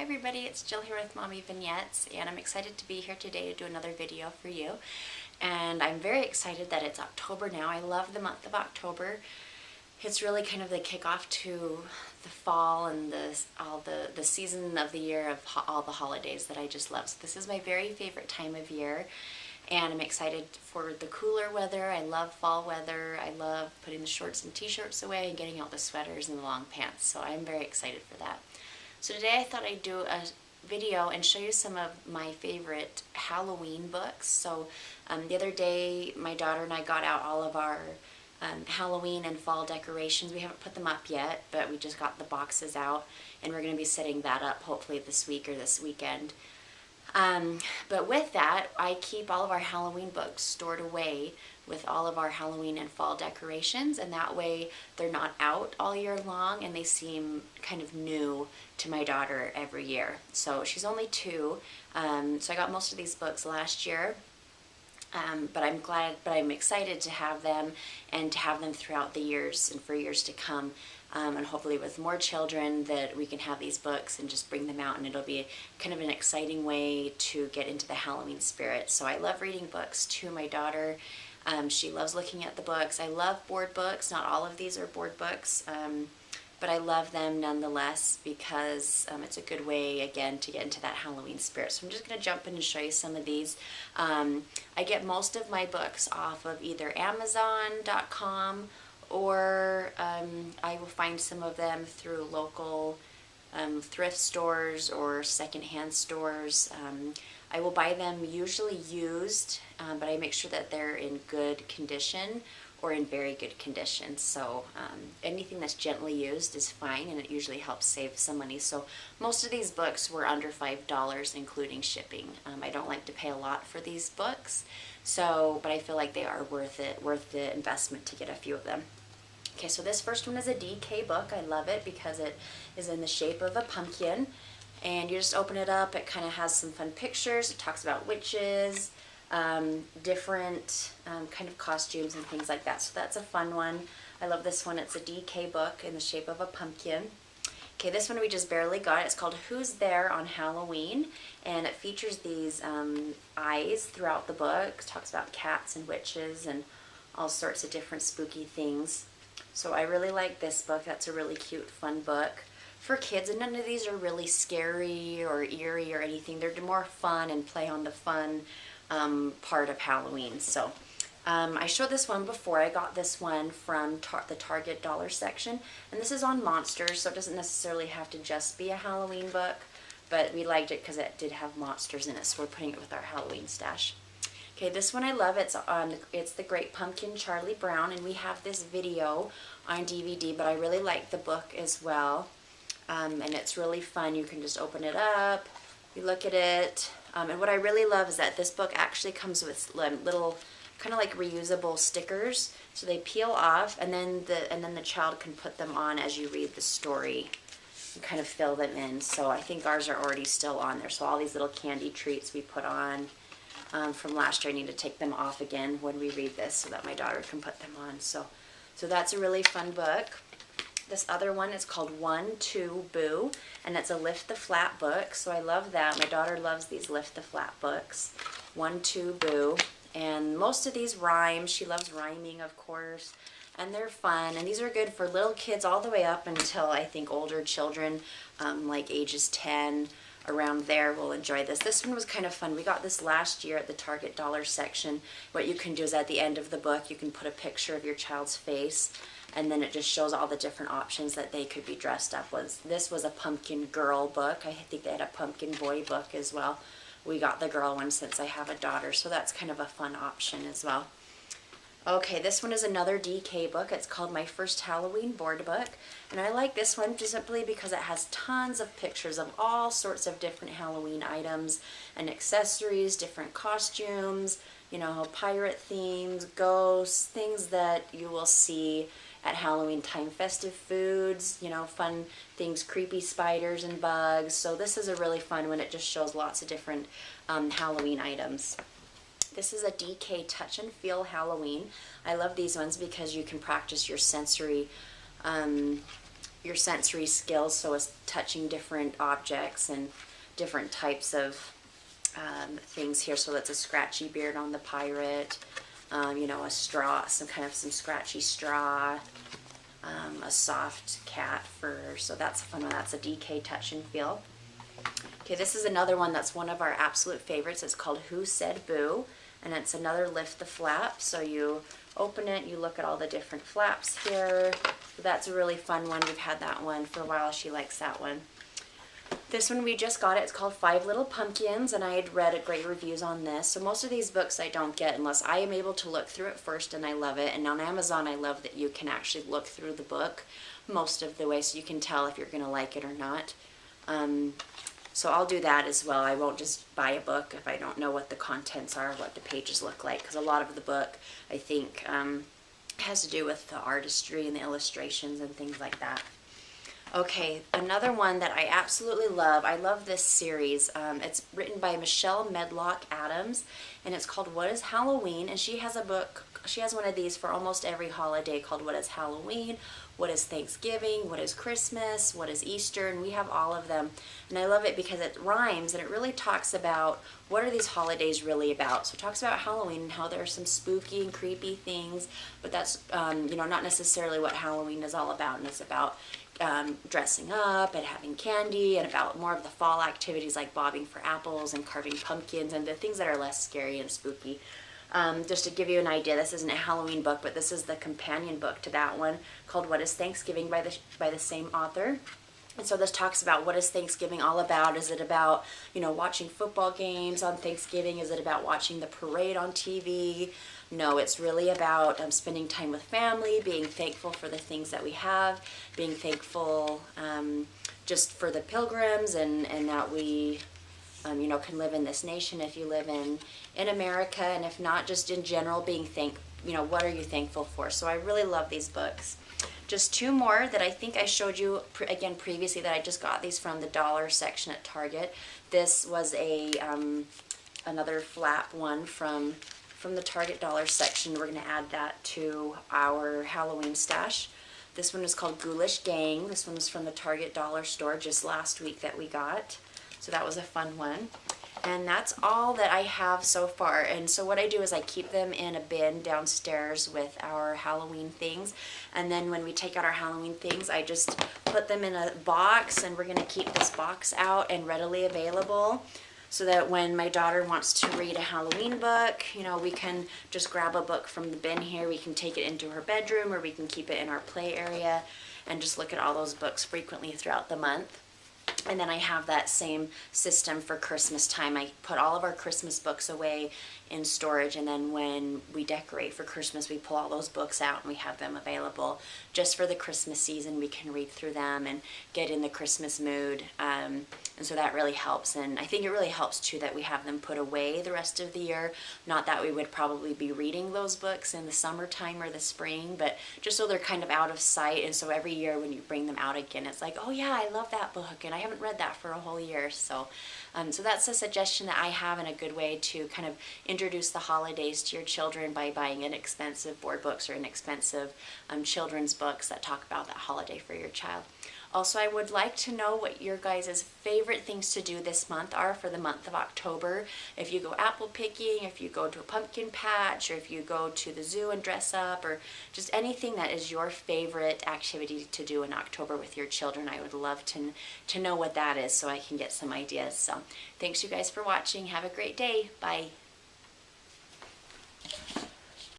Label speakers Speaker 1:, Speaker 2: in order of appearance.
Speaker 1: Hi everybody, it's Jill here with Mommyvignettes, and I'm excited to be here today to do another video for you. And I'm very excited that it's October now. I love the month of October. It's really kind of the kickoff to the fall and the season of the year of all the holidays that I just love. So this is my very favorite time of year, and I'm excited for the cooler weather. I love fall weather. I love putting the shorts and t-shirts away and getting out the sweaters and the long pants. So I'm very excited for that. So today I thought I'd do a video and show you some of my favorite Halloween books. So the other day my daughter and I got out all of our Halloween and fall decorations. We haven't put them up yet, but we just got the boxes out, and we're going to be setting that up hopefully this week or this weekend. But with that, I keep all of our Halloween books stored away with all of our Halloween and fall decorations, and that way they're not out all year long and they seem kind of new to my daughter every year. So she's only 2, so I got most of these books last year. But I'm excited to have them and to have them throughout the years and for years to come. And hopefully with more children that we can have these books and just bring them out, and it'll be kind of an exciting way to get into the Halloween spirit. So I love reading books to my daughter. She loves looking at the books. I love board books. Not all of these are board books, but I love them nonetheless because it's a good way, again, to get into that Halloween spirit. So I'm just going to jump in and show you some of these. I get most of my books off of either Amazon.com or I will find some of them through local thrift stores or secondhand stores. I will buy them usually used, but I make sure that they're in good condition or in very good condition. So anything that's gently used is fine, and it usually helps save some money. So most of these books were under $5 including shipping. I don't like to pay a lot for these books, but I feel like they are worth the investment to get a few of them. Okay, so this first one is a DK book. I love it because it is in the shape of a pumpkin, and you just open it up. It kind of has some fun pictures. It talks about witches, different kind of costumes and things like that. So that's a fun one. I love this one. It's a DK book in the shape of a pumpkin. Okay, this one we just barely got. It's called Who's There on Halloween, and it features these eyes throughout the book. It talks about cats and witches and all sorts of different spooky things. So I really like this book. That's a really cute, fun book for kids, and none of these are really scary or eerie or anything. They're more fun and play on the fun part of Halloween. So I showed this one before. I got this one from the Target dollar section, and this is on monsters, so it doesn't necessarily have to just be a Halloween book, but we liked it because it did have monsters in it, so we're putting it with our Halloween stash. Okay, this one I love. It's The Great Pumpkin, Charlie Brown, and we have this video on DVD, but I really like the book as well, and it's really fun. You can just open it up, you look at it, and what I really love is that this book actually comes with little kind of like reusable stickers, so they peel off, and then the child can put them on as you read the story and kind of fill them in. So I think ours are already still on there. So all these little candy treats we put on from last year, I need to take them off again when we read this so that my daughter can put them on. So that's a really fun book. This other one is called 1, 2, Boo, and it's a Lift the Flat book. So I love that. My daughter loves these Lift the Flat books. 1, 2, Boo. And most of these rhyme. She loves rhyming, of course, and they're fun. And these are good for little kids all the way up until I think older children, like ages 10. Around there will enjoy this. This one was kind of fun. We got this last year at the Target dollar section. What you can do is at the end of the book you can put a picture of your child's face, and then it just shows all the different options that they could be dressed up. This was a pumpkin girl book. I think they had a pumpkin boy book as well. We got the girl one since I have a daughter, so that's kind of a fun option as well. Okay, this one is another DK book. It's called My First Halloween Board Book, and I like this one just simply because it has tons of pictures of all sorts of different Halloween items and accessories, different costumes, you know, pirate themes, ghosts, things that you will see at Halloween time, festive foods, you know, fun things, creepy spiders and bugs. So this is a really fun one. It just shows lots of different Halloween items. This is a DK Touch and Feel Halloween. I love these ones because you can practice your sensory your sensory skills, so it's touching different objects and different types of things here. So that's a scratchy beard on the pirate, you know, a straw, some scratchy straw, a soft cat fur. So that's a fun one. That's a DK touch and feel. Okay, this is another one that's one of our absolute favorites. It's called Who Said Boo? And it's another lift the flap. So you open it, you look at all the different flaps here. So that's a really fun one. We've had that one for a while. She likes that one. This one we just got it. It's called Five Little Pumpkins, and I had read great reviews on this. So most of these books I don't get unless I am able to look through it first, and I love it. And on Amazon, I love that you can actually look through the book most of the way, so you can tell if you're going to like it or not. So I'll do that as well. I won't just buy a book if I don't know what the contents are, what the pages look like, because a lot of the book, I think, has to do with the artistry and the illustrations and things like that. Okay, another one that I absolutely love. I love this series. It's written by Michelle Medlock Adams, and it's called What is Halloween? And she has a book, she has one of these for almost every holiday called What is Halloween? What is Thanksgiving? What is Christmas? What is Easter? And we have all of them. And I love it because it rhymes and it really talks about what are these holidays really about. So it talks about Halloween and how there are some spooky and creepy things, but that's, you know, not necessarily what Halloween is all about. And it's about dressing up and having candy, and about more of the fall activities like bobbing for apples and carving pumpkins and the things that are less scary and spooky. Just to give you an idea, this isn't a Halloween book, but this is the companion book to that one called What is Thanksgiving by the same author. And so this talks about what is Thanksgiving all about. Is it about, you know, watching football games on Thanksgiving? Is it about watching the parade on TV? No, it's really about spending time with family, being thankful for the things that we have, being thankful just for the pilgrims and that we you know, can live in this nation if you live in America, and if not, just in general, being you know, what are you thankful for? So I really love these books. Just two more that I think I showed you again previously that I just got these from the dollar section at Target. This was a another flap one from the Target dollar section. We're going to add that to our Halloween stash. This one is called Ghoulish Gang. This one was from the Target dollar store just last week that we got. So that was a fun one. And that's all that I have so far. And so what I do is I keep them in a bin downstairs with our Halloween things. And then when we take out our Halloween things, I just put them in a box, and we're going to keep this box out and readily available so that when my daughter wants to read a Halloween book, you know, we can just grab a book from the bin here. We can take it into her bedroom, or we can keep it in our play area and just look at all those books frequently throughout the month. And then I have that same system for Christmas time. I put all of our Christmas books away in storage, and then when we decorate for Christmas, we pull all those books out and we have them available just for the Christmas season. We can read through them and get in the Christmas mood. And so that really helps. And I think it really helps too that we have them put away the rest of the year. Not that we would probably be reading those books in the summertime or the spring, but just so they're kind of out of sight. And so every year when you bring them out again, it's like, oh yeah, I love that book and I haven't read that for a whole year. So so that's a suggestion that I have, and a good way to kind of introduce the holidays to your children by buying inexpensive board books or inexpensive children's books that talk about that holiday for your child. Also, I would like to know what your guys' favorite things to do this month are for the month of October. If you go apple picking, if you go to a pumpkin patch, or if you go to the zoo and dress up, or just anything that is your favorite activity to do in October with your children, I would love to know what that is so I can get some ideas. So thanks you guys for watching. Have a great day. Bye.